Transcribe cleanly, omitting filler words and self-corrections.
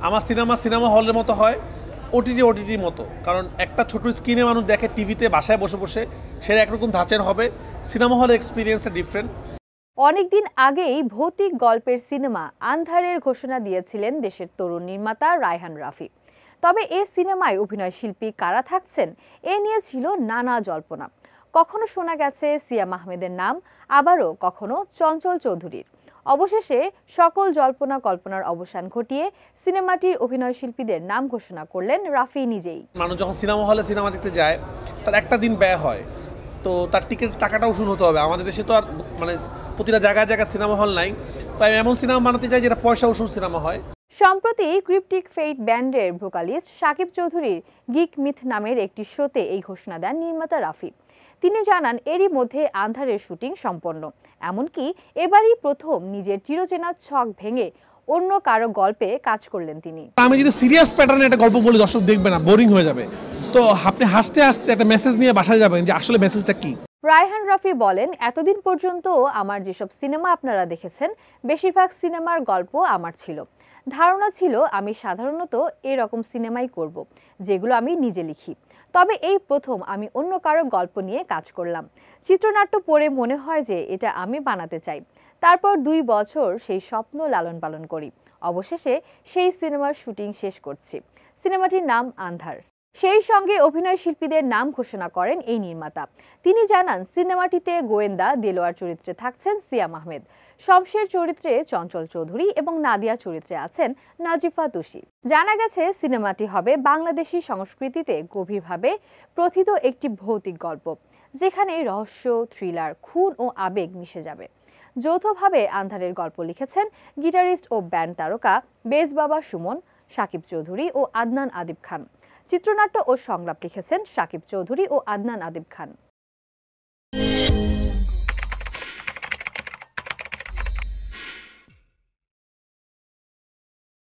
আমার সিনেমা হলের মতো হয়, ওটিটির মতো। কারণ একটা ছোট স্ক্রিনে মানুষ দেখে টিভিতে বাসায় বসে বসে, সেটা একরকম ধাঁচের হবে। সিনেমা হলের এক্সপিরিয়েন্সটা ডিফারেন্ট। অনেকদিন আগেই ভৌতিক গল্পের সিনেমা আন্ধারের ঘোষণা দিয়েছিলেন দেশের তরুণ নির্মাতা রায়হান রাফি। তবে এই সিনেমায় অভিনয় শিল্পী কারা থাকছেন এ নিয়ে ছিল নানা জল্পনা। কখনো শোনা গেছে সিয়াম আহমেদের নাম, আবারও কখনো চঞ্চল চৌধুরীর। অবশেষে সকল জল্পনা কল্পনার অবসান ঘটিয়ে সিনেমাটির অভিনয় শিল্পীদের নাম ঘোষণা করলেন রাফি নিজেই। মানুষ যখন সিনেমা হলে সিনেমা দেখতে যায়, তার একটা দিন ব্যয় হয়, তো তার টিকিট টাকাটাও শুরু হতে হবে। আমাদের দেশে তো আর মানে প্রতিটা জায়গায় জায়গায় সিনেমা হল নাই, তাই এমন সিনেমা বানাতে চাই যেটা পয়সা উসুল সিনেমা হয়। সম্প্রতি ক্রিপ্টিক ফেইট ব্যান্ডের ভোকালিস্ট শাকিব চৌধুরীর গিক মিথ নামের একটি শোতে এই ঘোষণা দেন নির্মাতা রাফি। তিনি জানান এরই মধ্যে আন্ধারের শুটিং সম্পন্ন। এমনকি এবারই প্রথম নিজের চিরচেনা ছক ভেঙে অন্য কারো গল্পে কাজ করলেন তিনি। আমি যদি সিরিয়াস প্যাটার্নে একটা গল্প বলি, দর্শক দেখবে না, বোরিং হয়ে যাবে। তো আপনি হাসতে হাসতে একটা মেসেজ নিয়ে বাসায় যাবেন যে আসলে মেসেজটা কি। রায়হান রাফি বলেন, এতদিন পর্যন্ত আমার যেসব সিনেমা আপনারা দেখেছেন, বেশিরভাগ সিনেমার গল্প আমার ছিল। ধারণা ছিল আমি সাধারণত এরকম সিনেমাই করব, যেগুলো আমি নিজে লিখি। তবে এই প্রথম আমি অন্য কারো গল্প নিয়ে কাজ করলাম। চিত্রনাট্য পড়ে মনে হয় যে এটা আমি বানাতে চাই। তারপর 2 বছর সেই স্বপ্ন লালন পালন করি। অবশেষে সেই সিনেমার শুটিং শেষ করছি। সিনেমাটির নাম আন্ধার। সেই সঙ্গে অভিনয় শিল্পীদের নাম ঘোষণা করেন এই নির্মাতা। তিনি জানান সিনেমাটিতে গোয়েন্দা দেলোয়ার চরিত্রে থাকছেন সিয়াম আহমেদ, শমশের চরিত্রে চঞ্চল চৌধুরী এবং নাদিয়া চরিত্রে আছেন নাজিফা তুষি। জানা গেছে সিনেমাটি হবে বাংলাদেশি সংস্কৃতিতে গভীরভাবে প্রথিত একটি ভৌতিক গল্প, যেখানে রহস্য, থ্রিলার, খুন ও আবেগ মিশে যাবে। যৌথভাবে আন্ধারের গল্প লিখেছেন গিটারিস্ট ও ব্যান্ড তারকা বেস বাবা সুমন, শাকিব চৌধুরী ও আদনান আদিব খান। চিত্রনাট্য ও সংলাপ লিখেছেন শাকিব চৌধুরী ও আদনান আদিব খান।